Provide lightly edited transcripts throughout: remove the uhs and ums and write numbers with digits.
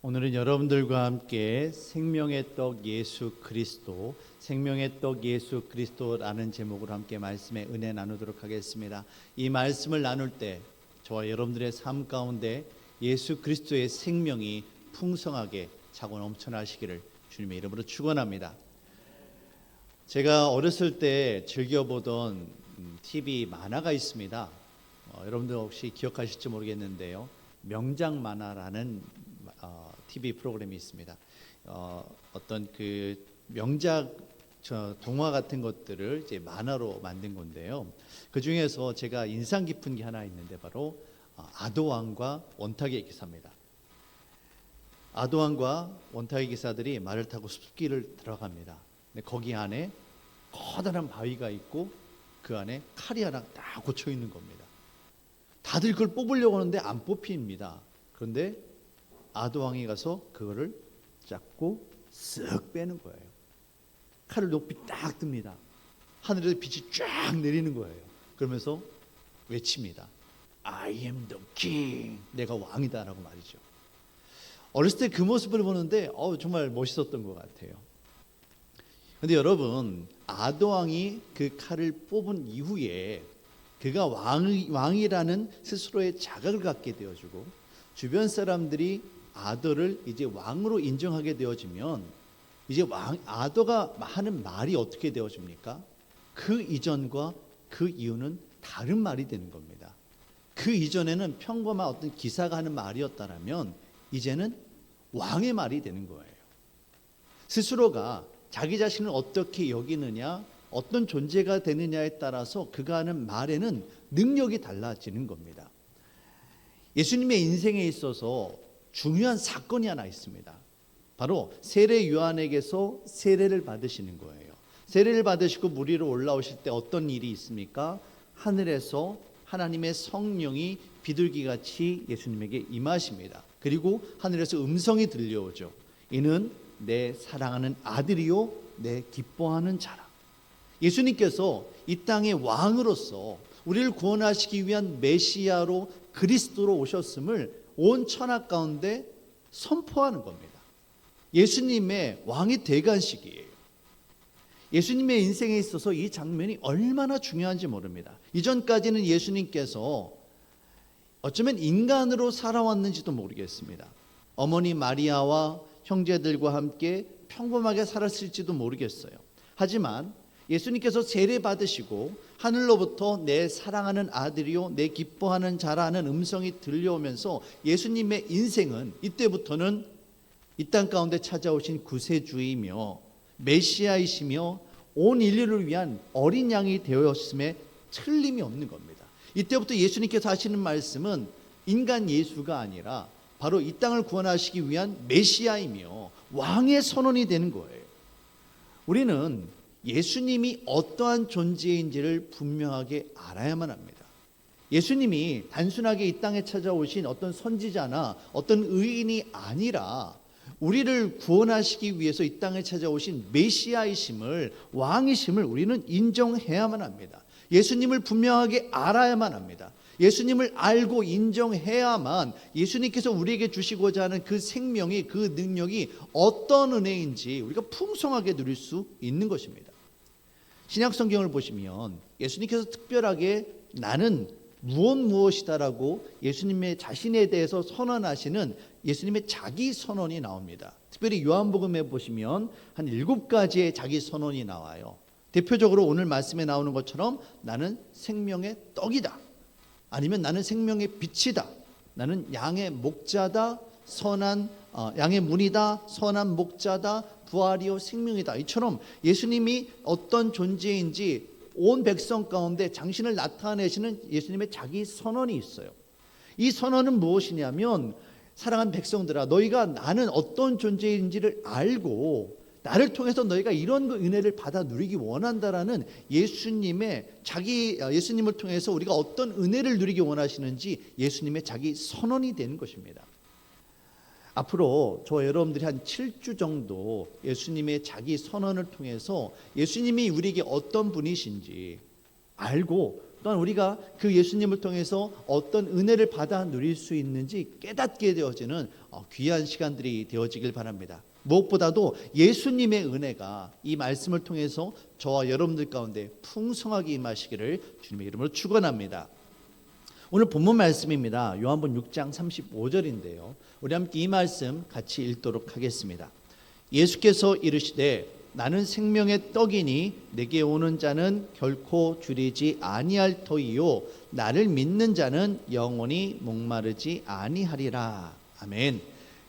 오늘은 여러분들과 함께 생명의 떡 예수 그리스도, 생명의 떡 예수 그리스도라는 제목으로 함께 말씀의 은혜 나누도록 하겠습니다. 이 말씀을 나눌 때 저와 여러분들의 삶 가운데 예수 그리스도의 생명이 풍성하게 차고 넘쳐나시기를 주님의 이름으로 축원합니다. 제가 어렸을 때 즐겨보던 TV 만화가 있습니다. 여러분들 혹시 기억하실지 모르겠는데요, 명작 만화라는 TV 프로그램이 있습니다. 어떤 그 명작 동화 같은 것들을 이제 만화로 만든 건데요. 그 중에서 제가 인상 깊은 게 하나 있는데 바로 아도왕과 원탁의 기사입니다. 아도왕과 원탁의 기사들이 말을 타고 숲길을 들어갑니다. 근데 거기 안에 커다란 바위가 있고 그 안에 칼이 하나 딱 꽂혀 있는 겁니다. 다들 그걸 뽑으려고 하는데 안 뽑힙니다. 그런데 아도왕이 가서 그거를 잡고 쓱 빼는 거예요. 칼을 높이 딱 듭니다. 하늘에서 빛이 쫙 내리는 거예요. 그러면서 외칩니다. I am the king. 내가 왕이다라고 말이죠. 어렸을 때 그 모습을 보는데 정말 멋있었던 것 같아요. 그런데 여러분, 아도왕이 그 칼을 뽑은 이후에 그가 왕이라는 스스로의 자각을 갖게 되어주고 주변 사람들이 아도를 이제 왕으로 인정하게 되어지면 이제 아도가 하는 말이 어떻게 되어집니까? 그 이전과 그 이후는 다른 말이 되는 겁니다. 그 이전에는 평범한 어떤 기사가 하는 말이었다면 이제는 왕의 말이 되는 거예요. 스스로가 자기 자신을 어떻게 여기느냐, 어떤 존재가 되느냐에 따라서 그가 하는 말에는 능력이 달라지는 겁니다. 예수님의 인생에 있어서 중요한 사건이 하나 있습니다. 바로 세례 요한에게서 세례를 받으시는 거예요. 세례를 받으시고 물 위로 올라오실 때 어떤 일이 있습니까? 하늘에서 하나님의 성령이 비둘기같이 예수님에게 임하십니다. 그리고 하늘에서 음성이 들려오죠. 이는 내 사랑하는 아들이요 내 기뻐하는 자라. 예수님께서 이 땅의 왕으로서 우리를 구원하시기 위한 메시아로 그리스도로 오셨음을 온 천하 가운데 선포하는 겁니다. 예수님의 왕이 대관식이에요. 예수님의 인생에 있어서 이 장면이 얼마나 중요한지 모릅니다. 이전까지는 예수님께서 어쩌면 인간으로 살아왔는지도 모르겠습니다. 어머니 마리아와 형제들과 함께 평범하게 살았을지도 모르겠어요. 하지만 예수님께서 세례 받으시고 하늘로부터 내 사랑하는 아들이요 내 기뻐하는 자라는 음성이 들려오면서 예수님의 인생은 이때부터는 이 땅 가운데 찾아오신 구세주이며 메시아이시며 온 인류를 위한 어린 양이 되었음에 틀림이 없는 겁니다. 이때부터 예수님께서 하시는 말씀은 인간 예수가 아니라 바로 이 땅을 구원하시기 위한 메시아이며 왕의 선언이 되는 거예요. 우리는 예수님이 어떠한 존재인지를 분명하게 알아야만 합니다. 예수님이 단순하게 이 땅에 찾아오신 어떤 선지자나 어떤 의인이 아니라 우리를 구원하시기 위해서 이 땅에 찾아오신 메시아이심을, 왕이심을 우리는 인정해야만 합니다. 예수님을 분명하게 알아야만 합니다. 예수님을 알고 인정해야만 예수님께서 우리에게 주시고자 하는 그 생명이, 그 능력이 어떤 은혜인지 우리가 풍성하게 누릴 수 있는 것입니다. 신약 성경을 보시면 예수님께서 특별하게 나는 무엇이다라고 예수님의 자신에 대해서 선언하시는 예수님의 자기 선언이 나옵니다. 특별히 요한복음에 보시면 한 7가지의 자기 선언이 나와요. 대표적으로 오늘 말씀에 나오는 것처럼 나는 생명의 떡이다, 아니면 나는 생명의 빛이다, 나는 양의 목자다, 양의 문이다, 선한 목자다, 부활이요 생명이다. 이처럼 예수님이 어떤 존재인지 온 백성 가운데 당신을 나타내시는 예수님의 자기 선언이 있어요. 이 선언은 무엇이냐면, 사랑하는 백성들아, 너희가 나는 어떤 존재인지를 알고 나를 통해서 너희가 이런 은혜를 받아 누리기 원한다라는 예수님을 통해서 우리가 어떤 은혜를 누리기 원하시는지 예수님의 자기 선언이 되는 것입니다. 앞으로 저 여러분들이 한 7주 정도 예수님의 자기 선언을 통해서 예수님이 우리에게 어떤 분이신지 알고 또한 우리가 그 예수님을 통해서 어떤 은혜를 받아 누릴 수 있는지 깨닫게 되어지는 귀한 시간들이 되어지길 바랍니다. 무엇보다도 예수님의 은혜가 이 말씀을 통해서 저와 여러분들 가운데 풍성하게 임하시기를 주님의 이름으로 축원합니다. 오늘 본문 말씀입니다. 요한복음 6장 35절인데요. 우리 함께 이 말씀 같이 읽도록 하겠습니다. 예수께서 이르시되 나는 생명의 떡이니 내게 오는 자는 결코 줄이지 아니할 터이요 나를 믿는 자는 영원히 목마르지 아니하리라. 아멘.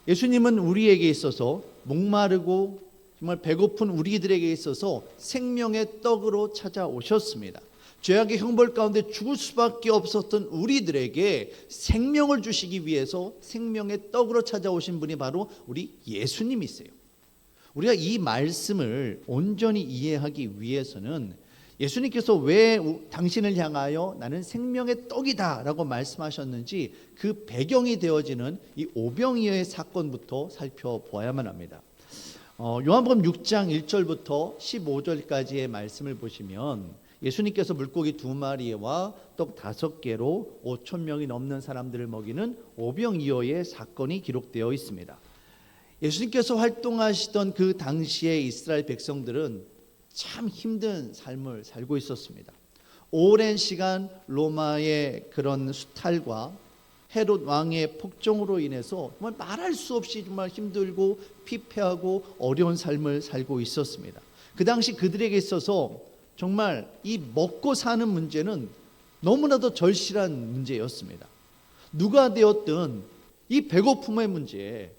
예수님은 우리에게 있어서 목마르고 정말 배고픈 우리들에게 있어서 생명의 떡으로 찾아오셨습니다. 죄악의 형벌 가운데 죽을 수밖에 없었던 우리들에게 생명을 주시기 위해서 생명의 떡으로 찾아오신 분이 바로 우리 예수님이세요. 우리가 이 말씀을 온전히 이해하기 위해서는 예수님께서 왜 당신을 향하여 나는 생명의 떡이다 라고 말씀하셨는지 그 배경이 되어지는 이 오병이어의 사건부터 살펴보아야만 합니다. 요한복음 6장 1절부터 15절까지의 말씀을 보시면 예수님께서 물고기 2마리와 떡 5개로 5,000명이 넘는 사람들을 먹이는 오병이어의 사건이 기록되어 있습니다. 예수님께서 활동하시던 그 당시의 이스라엘 백성들은 참 힘든 삶을 살고 있었습니다. 오랜 시간 로마의 그런 수탈과 헤롯 왕의 폭정으로 인해서 정말 말할 수 없이 정말 힘들고 피폐하고 어려운 삶을 살고 있었습니다. 그 당시 그들에게 있어서 정말 이 먹고 사는 문제는 너무나도 절실한 문제였습니다. 누가 되었든 이 배고픔의 문제,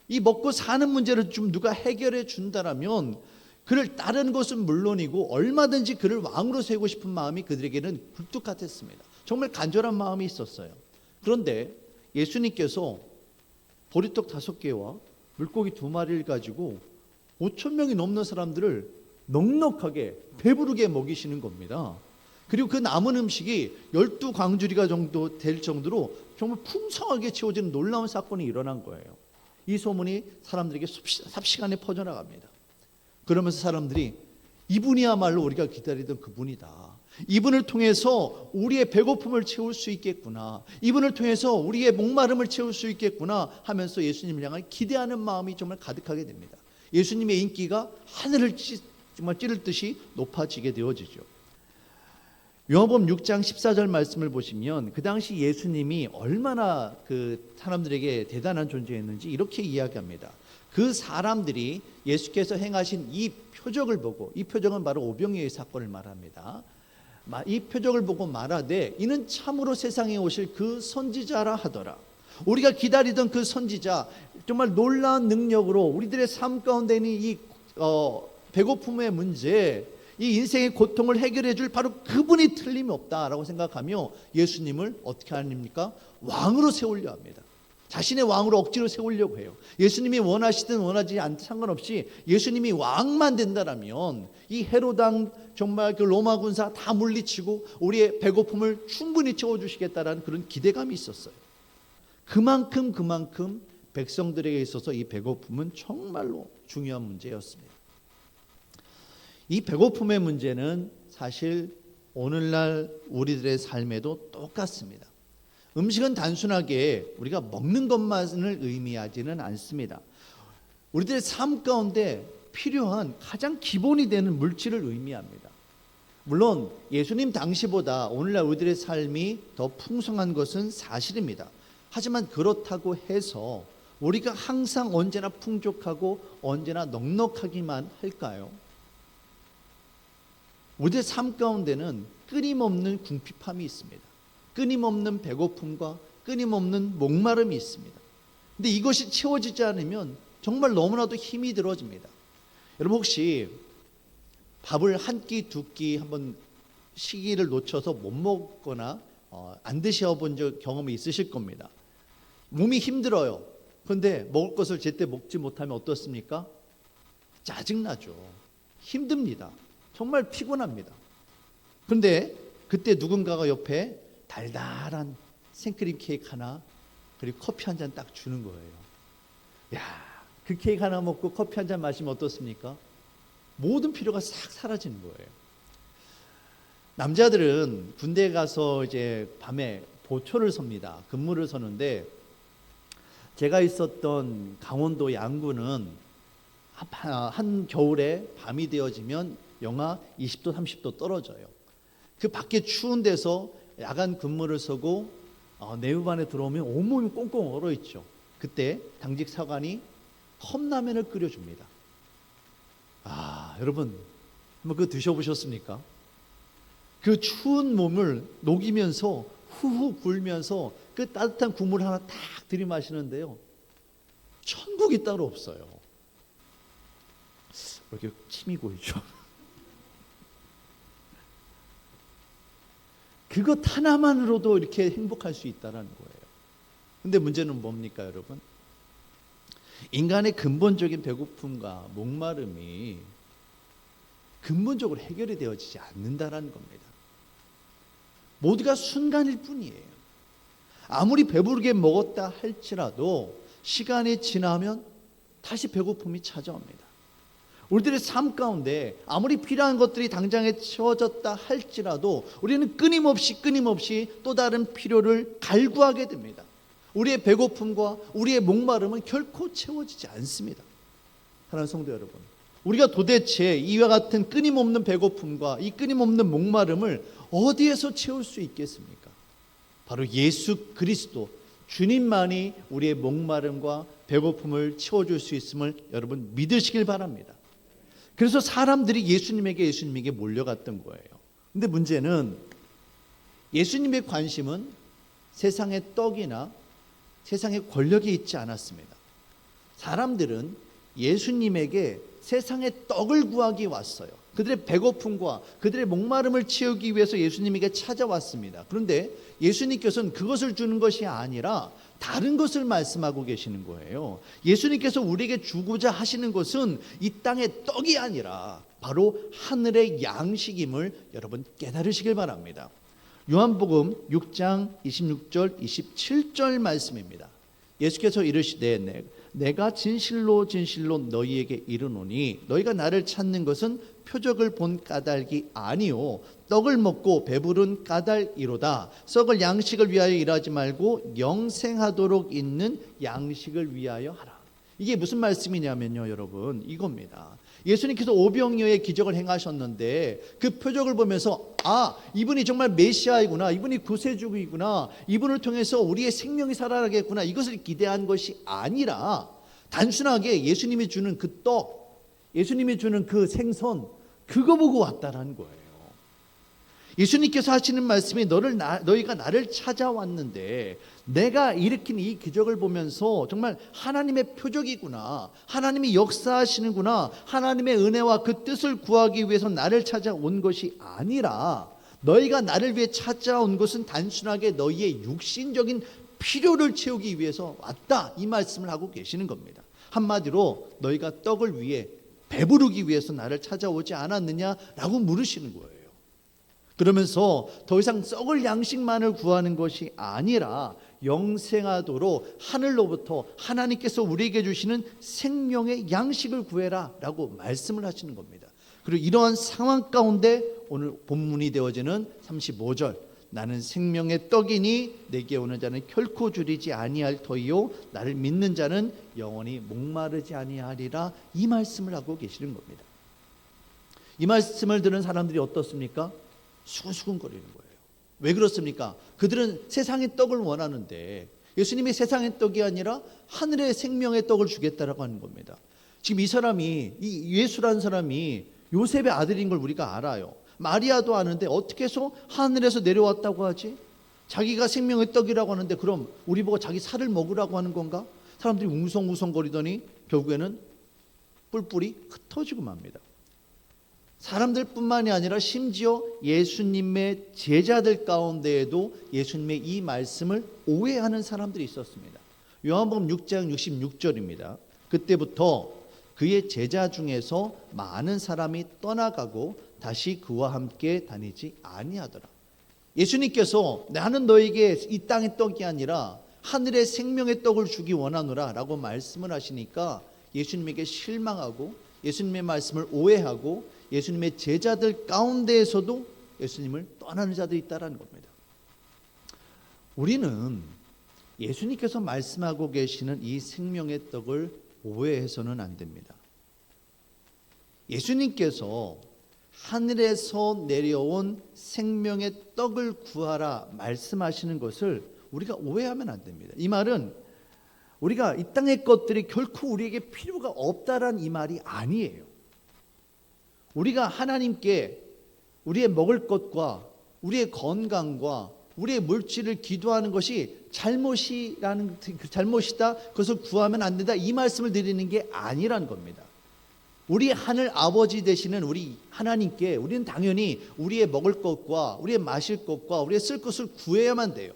이 먹고 사는 문제를 좀 누가 해결해 준다라면 그를 따르는 것은 물론이고 얼마든지 그를 왕으로 세우고 싶은 마음이 그들에게는 굴뚝 같았습니다. 정말 간절한 마음이 있었어요. 그런데 예수님께서 보리떡 5개와 물고기 2마리를 가지고 5,000명이 넘는 사람들을 넉넉하게 배부르게 먹이시는 겁니다. 그리고 그 남은 음식이 12광주리가 정도 될 정도로 정말 풍성하게 채워지는 놀라운 사건이 일어난 거예요. 이 소문이 사람들에게 삽시간에 퍼져나갑니다. 그러면서 사람들이 이분이야말로 우리가 기다리던 그분이다. 이분을 통해서 우리의 배고픔을 채울 수 있겠구나. 이분을 통해서 우리의 목마름을 채울 수 있겠구나 하면서 예수님을 향해 기대하는 마음이 정말 가득하게 됩니다. 예수님의 인기가 하늘을 정말 찌를 듯이 높아지게 되어지죠. 요한복음 6장 14절 말씀을 보시면 그 당시 예수님이 얼마나 그 사람들에게 대단한 존재였는지 이렇게 이야기합니다. 그 사람들이 예수께서 행하신 이 표적을 보고, 이 표적은 바로 오병이어의 사건을 말합니다. 이 표적을 보고 말하되 이는 참으로 세상에 오실 그 선지자라 하더라. 우리가 기다리던 그 선지자, 정말 놀라운 능력으로 우리들의 삶 가운데 있는 이 배고픔의 문제, 이 인생의 고통을 해결해 줄 바로 그분이 틀림이 없다라고 생각하며 예수님을 어떻게 하십니까? 왕으로 세우려 합니다. 자신의 왕으로 억지로 세우려고 해요. 예수님이 원하시든 원하지 않든 상관없이 예수님이 왕만 된다라면 이 헤로당 정말 그 로마 군사 다 물리치고 우리의 배고픔을 충분히 채워주시겠다라는 그런 기대감이 있었어요. 그만큼 백성들에게 있어서 이 배고픔은 정말로 중요한 문제였습니다. 이 배고픔의 문제는 사실 오늘날 우리들의 삶에도 똑같습니다. 음식은 단순하게 우리가 먹는 것만을 의미하지는 않습니다. 우리들의 삶 가운데 필요한 가장 기본이 되는 물질을 의미합니다. 물론 예수님 당시보다 오늘날 우리들의 삶이 더 풍성한 것은 사실입니다. 하지만 그렇다고 해서 우리가 항상 언제나 풍족하고 언제나 넉넉하기만 할까요? 우리의 삶 가운데는 끊임없는 궁핍함이 있습니다. 끊임없는 배고픔과 끊임없는 목마름이 있습니다. 근데 이것이 채워지지 않으면 정말 너무나도 힘이 들어집니다. 여러분 혹시 밥을 한 끼, 두 끼 한번 시기를 놓쳐서 못 먹거나 안 드셔본 경험이 있으실 겁니다. 몸이 힘들어요. 그런데 먹을 것을 제때 먹지 못하면 어떻습니까? 짜증나죠. 힘듭니다. 정말 피곤합니다. 그런데 그때 누군가가 옆에 달달한 생크림 케이크 하나 그리고 커피 한 잔 딱 주는 거예요. 야, 그 케이크 하나 먹고 커피 한 잔 마시면 어떻습니까? 모든 필요가 싹 사라지는 거예요. 남자들은 군대에 가서 이제 밤에 보초를 섭니다. 근무를 서는데 제가 있었던 강원도 양구는 한 겨울에 밤이 되어지면 영하 20도 30도 떨어져요. 그 밖에 추운 데서 야간 근무를 서고 내무반에 들어오면 온몸이 꽁꽁 얼어 있죠. 그때 당직 사관이 컵라면을 끓여줍니다. 여러분 한번 그거 드셔보셨습니까? 그 추운 몸을 녹이면서 후후 불면서 그 따뜻한 국물 하나 딱 들이마시는데요, 천국이 따로 없어요. 이렇게 침이 고이죠. 그것 하나만으로도 이렇게 행복할 수 있다는 거예요. 근데 문제는 뭡니까, 여러분? 인간의 근본적인 배고픔과 목마름이 근본적으로 해결이 되어지지 않는다는 겁니다. 모두가 순간일 뿐이에요. 아무리 배부르게 먹었다 할지라도 시간이 지나면 다시 배고픔이 찾아옵니다. 우리들의 삶 가운데 아무리 필요한 것들이 당장에 채워졌다 할지라도 우리는 끊임없이 또 다른 필요를 갈구하게 됩니다. 우리의 배고픔과 우리의 목마름은 결코 채워지지 않습니다. 사랑하는 성도 여러분, 우리가 도대체 이와 같은 끊임없는 배고픔과 이 끊임없는 목마름을 어디에서 채울 수 있겠습니까? 바로 예수 그리스도 주님만이 우리의 목마름과 배고픔을 채워줄 수 있음을 여러분 믿으시길 바랍니다. 그래서 사람들이 예수님에게 몰려갔던 거예요. 근데 문제는 예수님의 관심은 세상의 떡이나 세상의 권력이 있지 않았습니다. 사람들은 예수님에게 세상의 떡을 구하기 왔어요. 그들의 배고픔과 그들의 목마름을 채우기 위해서 예수님에게 찾아왔습니다. 그런데 예수님께서는 그것을 주는 것이 아니라 다른 것을 말씀하고 계시는 거예요. 예수님께서 우리에게 주고자 하시는 것은 이 땅의 떡이 아니라 바로 하늘의 양식임을 여러분 깨달으시길 바랍니다. 요한복음 6장 26절 27절 말씀입니다. 예수께서 이르시되 내가 진실로 너희에게 이르노니 너희가 나를 찾는 것은 표적을 본 까닭이 아니요 떡을 먹고 배부른 까닭이로다. 썩을 양식을 위하여 일하지 말고 영생하도록 있는 양식을 위하여 하라. 이게 무슨 말씀이냐면요, 여러분, 이겁니다. 예수님께서 오병이어의 기적을 행하셨는데 그 표적을 보면서 이분이 정말 메시아이구나, 이분이 구세주이구나, 이분을 통해서 우리의 생명이 살아나겠구나, 이것을 기대한 것이 아니라 단순하게 예수님이 주는 그 떡, 예수님이 주는 그 생선, 그거 보고 왔다라는 거예요. 예수님께서 하시는 말씀이 너희가 나를 찾아왔는데 내가 일으킨 이 기적을 보면서 정말 하나님의 표적이구나, 하나님이 역사하시는구나, 하나님의 은혜와 그 뜻을 구하기 위해서 나를 찾아온 것이 아니라 너희가 나를 위해 찾아온 것은 단순하게 너희의 육신적인 필요를 채우기 위해서 왔다, 이 말씀을 하고 계시는 겁니다. 한마디로 너희가 떡을 위해 배부르기 위해서 나를 찾아오지 않았느냐라고 물으시는 거예요. 그러면서 더 이상 썩을 양식만을 구하는 것이 아니라 영생하도록 하늘로부터 하나님께서 우리에게 주시는 생명의 양식을 구해라 라고 말씀을 하시는 겁니다. 그리고 이러한 상황 가운데 오늘 본문이 되어지는 35절, 나는 생명의 떡이니 내게 오는 자는 결코 줄이지 아니할 터이요 나를 믿는 자는 영원히 목마르지 아니하리라, 이 말씀을 하고 계시는 겁니다. 이 말씀을 들은 사람들이 어떻습니까? 수근수근거리는 거예요. 왜 그렇습니까? 그들은 세상의 떡을 원하는데 예수님이 세상의 떡이 아니라 하늘의 생명의 떡을 주겠다라고 하는 겁니다. 지금 이 사람이, 이 예수라는 사람이 요셉의 아들인 걸 우리가 알아요. 마리아도 아는데 어떻게 해서 하늘에서 내려왔다고 하지? 자기가 생명의 떡이라고 하는데 그럼 우리 보고 자기 살을 먹으라고 하는 건가? 사람들이 웅성웅성거리더니 결국에는 뿔뿔이 흩어지고 맙니다. 사람들뿐만이 아니라 심지어 예수님의 제자들 가운데에도 예수님의 이 말씀을 오해하는 사람들이 있었습니다. 요한복음 6장 66절입니다. 그때부터 그의 제자 중에서 많은 사람이 떠나가고 다시 그와 함께 다니지 아니하더라. 예수님께서 나는 너에게 이 땅의 떡이 아니라 하늘의 생명의 떡을 주기 원하노라 라고 말씀을 하시니까 예수님에게 실망하고 예수님의 말씀을 오해하고 예수님의 제자들 가운데에서도 예수님을 떠나는 자들이 있다라는 겁니다. 우리는 예수님께서 말씀하고 계시는 이 생명의 떡을 오해해서는 안 됩니다. 예수님께서 하늘에서 내려온 생명의 떡을 구하라 말씀하시는 것을 우리가 오해하면 안 됩니다. 이 말은 우리가 이 땅의 것들이 결코 우리에게 필요가 없다라는 이 말이 아니에요. 우리가 하나님께 우리의 먹을 것과 우리의 건강과 우리의 물질을 기도하는 것이 잘못이다, 그것을 구하면 안 된다, 이 말씀을 드리는 게 아니란 겁니다. 우리 하늘 아버지 되시는 우리 하나님께 우리는 당연히 우리의 먹을 것과 우리의 마실 것과 우리의 쓸 것을 구해야만 돼요.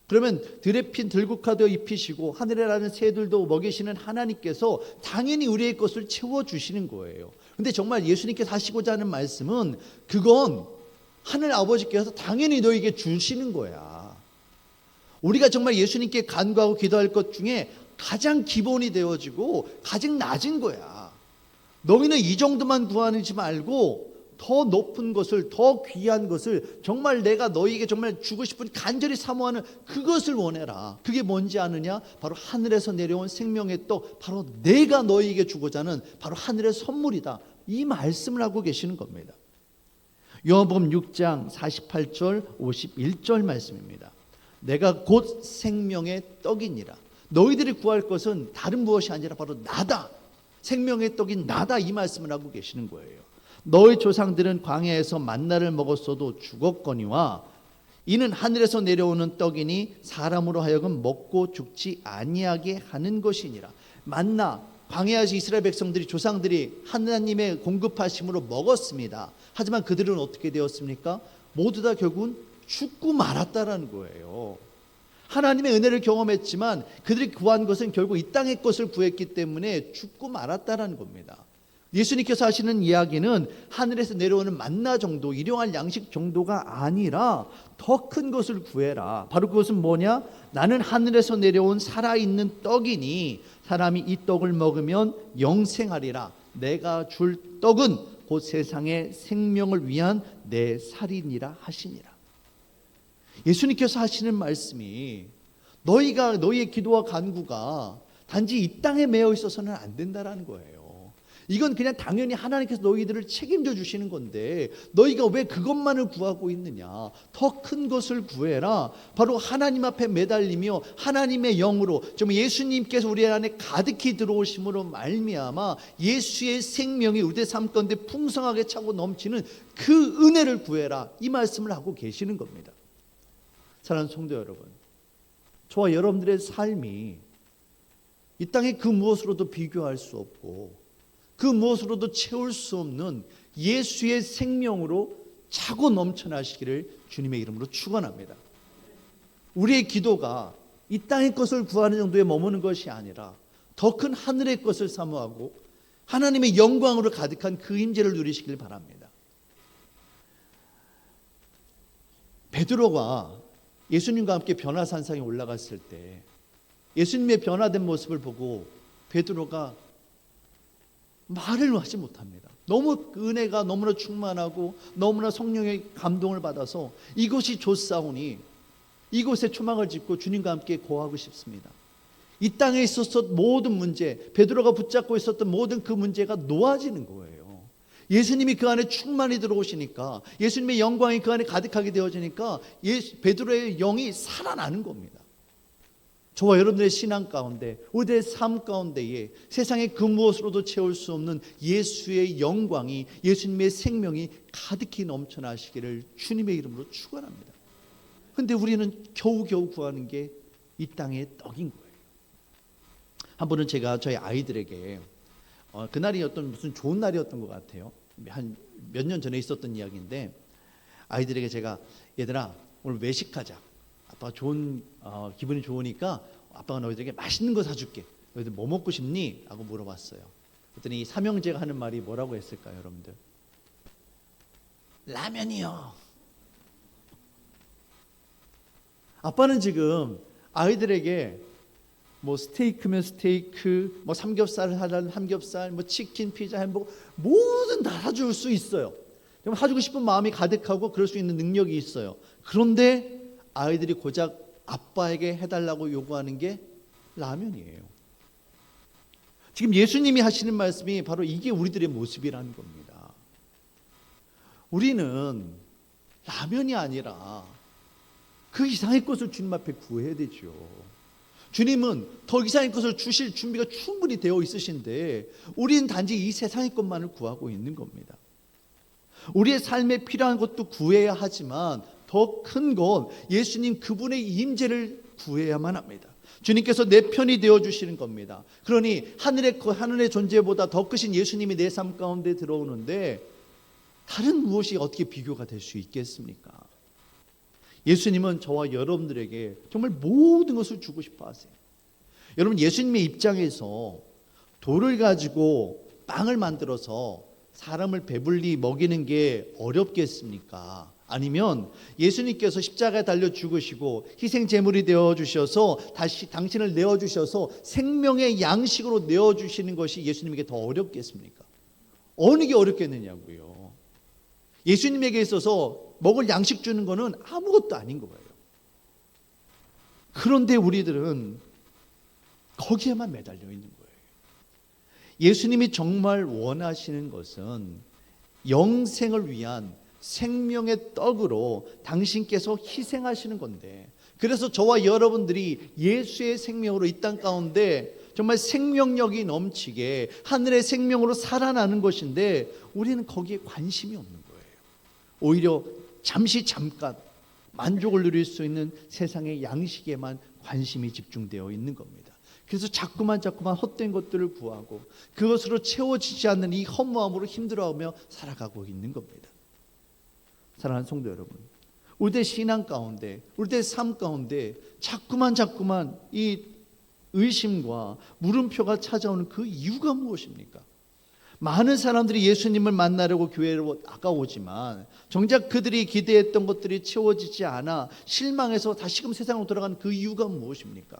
그러면 들에 핀 들국화도 입히시고 하늘에 나는 새들도 먹이시는 하나님께서 당연히 우리의 것을 채워주시는 거예요. 근데 정말 예수님께서 하시고자 하는 말씀은 그건 하늘 아버지께서 당연히 너에게 주시는 거야. 우리가 정말 예수님께 간구하고 기도할 것 중에 가장 기본이 되어지고 가장 낮은 거야. 너희는 이 정도만 구하지 말고 더 높은 것을, 더 귀한 것을, 정말 내가 너희에게 정말 주고 싶은 간절히 사모하는 그것을 원해라. 그게 뭔지 아느냐? 바로 하늘에서 내려온 생명의 떡, 바로 내가 너희에게 주고자 하는 바로 하늘의 선물이다. 이 말씀을 하고 계시는 겁니다. 요한복음 6장 48절 51절 말씀입니다. 내가 곧 생명의 떡이니라. 너희들이 구할 것은 다른 무엇이 아니라 바로 나다. 생명의 떡인 나다, 이 말씀을 하고 계시는 거예요. 너희 조상들은 광야에서 만나를 먹었어도 죽었거니와 이는 하늘에서 내려오는 떡이니 사람으로 하여금 먹고 죽지 아니하게 하는 것이니라. 만나, 광야에서 이스라엘 백성들이, 조상들이 하나님의 공급하심으로 먹었습니다. 하지만 그들은 어떻게 되었습니까? 모두 다 결국은 죽고 말았다라는 거예요. 하나님의 은혜를 경험했지만 그들이 구한 것은 결국 이 땅의 것을 구했기 때문에 죽고 말았다라는 겁니다. 예수님께서 하시는 이야기는 하늘에서 내려오는 만나 정도, 일용할 양식 정도가 아니라 더 큰 것을 구해라. 바로 그것은 뭐냐? 나는 하늘에서 내려온 살아있는 떡이니 사람이 이 떡을 먹으면 영생하리라. 내가 줄 떡은 곧 세상의 생명을 위한 내 살이니라 하시니라. 예수님께서 하시는 말씀이 너희의 기도와 간구가 단지 이 땅에 매여 있어서는 안 된다라는 거예요. 이건 그냥 당연히 하나님께서 너희들을 책임져 주시는 건데 너희가 왜 그것만을 구하고 있느냐? 더 큰 것을 구해라. 바로 하나님 앞에 매달리며 하나님의 영으로, 정말 예수님께서 우리 안에 가득히 들어오심으로 말미암아 예수의 생명이 우리의 삶 가운데 풍성하게 차고 넘치는 그 은혜를 구해라. 이 말씀을 하고 계시는 겁니다. 사랑하는 성도 여러분, 저와 여러분들의 삶이 이 땅의 그 무엇으로도 비교할 수 없고 그 무엇으로도 채울 수 없는 예수의 생명으로 차고 넘쳐나시기를 주님의 이름으로 축원합니다. 우리의 기도가 이 땅의 것을 구하는 정도에 머무는 것이 아니라 더 큰 하늘의 것을 사모하고 하나님의 영광으로 가득한 그 임재를 누리시길 바랍니다. 베드로가 예수님과 함께 변화산상에 올라갔을 때 예수님의 변화된 모습을 보고 베드로가 말을 하지 못합니다. 너무 은혜가 너무나 충만하고 너무나 성령의 감동을 받아서 이곳이 좋사오니 이곳에 초막을 짓고 주님과 함께 거하고 싶습니다. 이 땅에 있었던 모든 문제, 베드로가 붙잡고 있었던 모든 그 문제가 놓아지는 거예요. 예수님이 그 안에 충만히 들어오시니까, 예수님의 영광이 그 안에 가득하게 되어지니까 베드로의 영이 살아나는 겁니다. 저와 여러분들의 신앙 가운데, 우리의 삶 가운데에 세상의 그 무엇으로도 채울 수 없는 예수의 영광이, 예수님의 생명이 가득히 넘쳐나시기를 주님의 이름으로 축원합니다. 그런데 우리는 겨우겨우 구하는 게 이 땅의 떡인 거예요. 한 번은 제가 저희 아이들에게 그날이 무슨 좋은 날이었던 것 같아요. 한 몇 년 전에 있었던 이야기인데 아이들에게 제가 얘들아 오늘 외식하자. 아빠가 기분이 좋으니까 아빠가 너희들에게 맛있는 거 사줄게. 너희들 뭐 먹고 싶니? 라고 물어봤어요. 그랬더니 이 삼형제가 하는 말이 뭐라고 했을까요, 여러분들? 라면이요. 아빠는 지금 아이들에게 뭐 스테이크면 스테이크, 뭐 삼겹살 하라면 삼겹살, 뭐 치킨, 피자, 햄버거 뭐든 다 사줄 수 있어요. 사주고 싶은 마음이 가득하고 그럴 수 있는 능력이 있어요. 그런데 아이들이 고작 아빠에게 해달라고 요구하는 게 라면이에요. 지금 예수님이 하시는 말씀이 바로 이게 우리들의 모습이라는 겁니다. 우리는 라면이 아니라 그 이상의 것을 주님 앞에 구해야 되죠. 주님은 더 이상의 것을 주실 준비가 충분히 되어 있으신데 우리는 단지 이 세상의 것만을 구하고 있는 겁니다. 우리의 삶에 필요한 것도 구해야 하지만 더 큰 건 예수님 그분의 임재를 구해야만 합니다. 주님께서 내 편이 되어주시는 겁니다. 그러니 하늘의 존재보다 더 크신 예수님이 내 삶 가운데 들어오는데 다른 무엇이 어떻게 비교가 될 수 있겠습니까? 예수님은 저와 여러분들에게 정말 모든 것을 주고 싶어 하세요. 여러분, 예수님의 입장에서 돌을 가지고 빵을 만들어서 사람을 배불리 먹이는 게 어렵겠습니까? 아니면 예수님께서 십자가에 달려 죽으시고 희생 제물이 되어 주셔서 다시 당신을 내어 주셔서 생명의 양식으로 내어 주시는 것이 예수님에게 더 어렵겠습니까? 어느 게 어렵겠느냐고요. 예수님에게 있어서 먹을 양식 주는 거는 아무것도 아닌 거예요. 그런데 우리들은 거기에만 매달려 있는 거예요. 예수님이 정말 원하시는 것은 영생을 위한 생명의 떡으로 당신께서 희생하시는 건데, 그래서 저와 여러분들이 예수의 생명으로 이 땅 가운데 정말 생명력이 넘치게 하늘의 생명으로 살아나는 것인데 우리는 거기에 관심이 없는 거예요. 오히려 잠깐 만족을 누릴 수 있는 세상의 양식에만 관심이 집중되어 있는 겁니다. 그래서 자꾸만 헛된 것들을 구하고 그것으로 채워지지 않는 이 허무함으로 힘들어하며 살아가고 있는 겁니다. 사랑하는 성도 여러분, 우리의 신앙 가운데, 우리의 삶 가운데 자꾸만 이 의심과 물음표가 찾아오는 그 이유가 무엇입니까? 많은 사람들이 예수님을 만나려고 교회로 다가오지만 정작 그들이 기대했던 것들이 채워지지 않아 실망해서 다시금 세상으로 돌아가는 그 이유가 무엇입니까?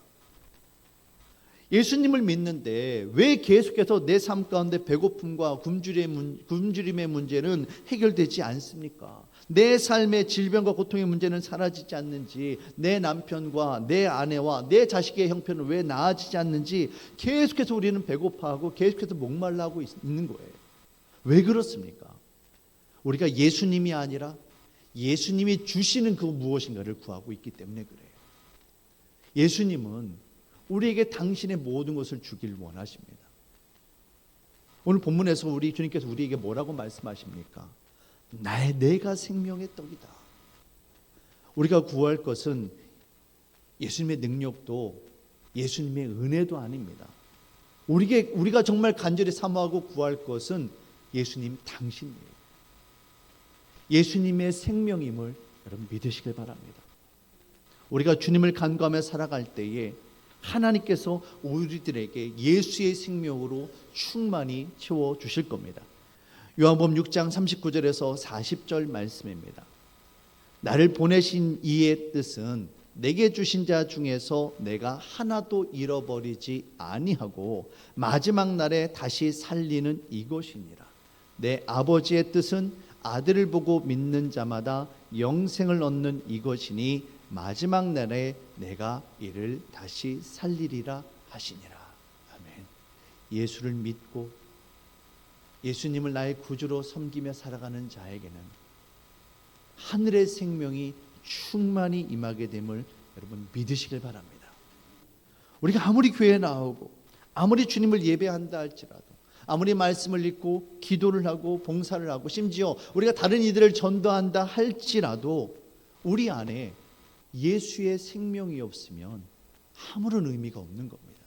예수님을 믿는데 왜 계속해서 내 삶 가운데 배고픔과 굶주림의 문제는 해결되지 않습니까? 내 삶의 질병과 고통의 문제는 사라지지 않는지, 내 남편과 내 아내와 내 자식의 형편은 왜 나아지지 않는지 계속해서 우리는 배고파하고 계속해서 목말라하고 있는 거예요. 왜 그렇습니까? 우리가 예수님이 아니라 예수님이 주시는 그 무엇인가를 구하고 있기 때문에 그래요. 예수님은 우리에게 당신의 모든 것을 주길 원하십니다. 오늘 본문에서 우리 주님께서 우리에게 뭐라고 말씀하십니까? 내가 생명의 떡이다. 우리가 구할 것은 예수님의 능력도 예수님의 은혜도 아닙니다. 우리가 정말 간절히 사모하고 구할 것은 예수님 당신이에요. 예수님의 생명임을 여러분 믿으시길 바랍니다. 우리가 주님을 간구하며 살아갈 때에 하나님께서 우리들에게 예수의 생명으로 충만히 채워주실 겁니다. 요한복음 6장 39절에서 40절 말씀입니다. 나를 보내신 이의 뜻은 내게 주신 자 중에서 내가 하나도 잃어버리지 아니하고 마지막 날에 다시 살리는 이것이니라. 내 아버지의 뜻은 아들을 보고 믿는 자마다 영생을 얻는 이것이니 마지막 날에 내가 이를 다시 살리리라 하시니라. 아멘. 예수를 믿고 예수님을 나의 구주로 섬기며 살아가는 자에게는 하늘의 생명이 충만히 임하게 됨을 여러분 믿으시길 바랍니다. 우리가 아무리 교회에 나오고 아무리 주님을 예배한다 할지라도, 아무리 말씀을 읽고 기도를 하고 봉사를 하고 심지어 우리가 다른 이들을 전도한다 할지라도 우리 안에 예수의 생명이 없으면 아무런 의미가 없는 겁니다.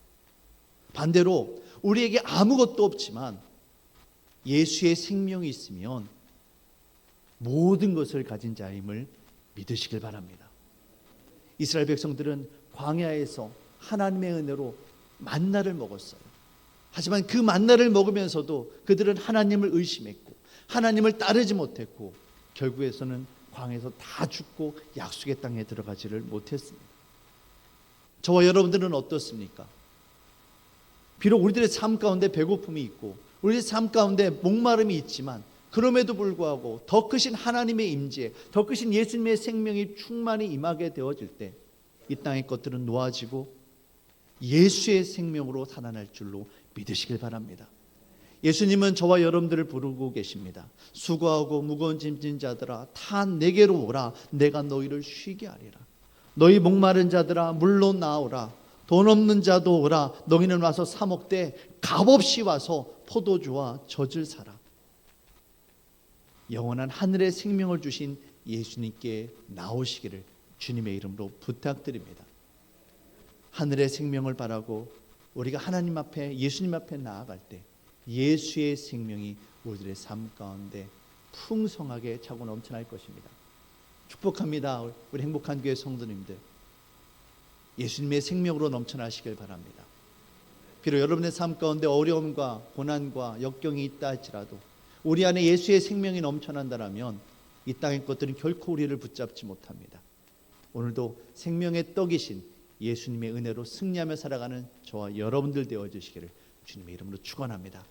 반대로 우리에게 아무것도 없지만 예수의 생명이 있으면 모든 것을 가진 자임을 믿으시길 바랍니다. 이스라엘 백성들은 광야에서 하나님의 은혜로 만나를 먹었어요. 하지만 그 만나를 먹으면서도 그들은 하나님을 의심했고 하나님을 따르지 못했고 결국에서는 광야에서 다 죽고 약속의 땅에 들어가지를 못했습니다. 저와 여러분들은 어떻습니까? 비록 우리들의 삶 가운데 배고픔이 있고 우리의 삶 가운데 목마름이 있지만 그럼에도 불구하고 더 크신 하나님의 임재, 더 크신 예수님의 생명이 충만히 임하게 되어질 때 이 땅의 것들은 놓아지고 예수의 생명으로 살아날 줄로 믿으시길 바랍니다. 예수님은 저와 여러분들을 부르고 계십니다. 수고하고 무거운 짐진 자들아 다 내게로 오라. 내가 너희를 쉬게 하리라. 너희 목마른 자들아 물로 나오라. 돈 없는 자도 오라. 너희는 와서 사 먹되 값없이 와서 포도주와 젖을 사라. 영원한 하늘의 생명을 주신 예수님께 나오시기를 주님의 이름으로 부탁드립니다. 하늘의 생명을 바라고 우리가 하나님 앞에 예수님 앞에 나아갈 때 예수의 생명이 우리들의 삶 가운데 풍성하게 차고 넘쳐날 것입니다. 축복합니다. 우리 행복한 교회 성도님들, 예수님의 생명으로 넘쳐나시길 바랍니다. 비록 여러분의 삶 가운데 어려움과 고난과 역경이 있다 할지라도 우리 안에 예수의 생명이 넘쳐난다면 이 땅의 것들은 결코 우리를 붙잡지 못합니다. 오늘도 생명의 떡이신 예수님의 은혜로 승리하며 살아가는 저와 여러분들 되어주시기를 주님의 이름으로 축원합니다.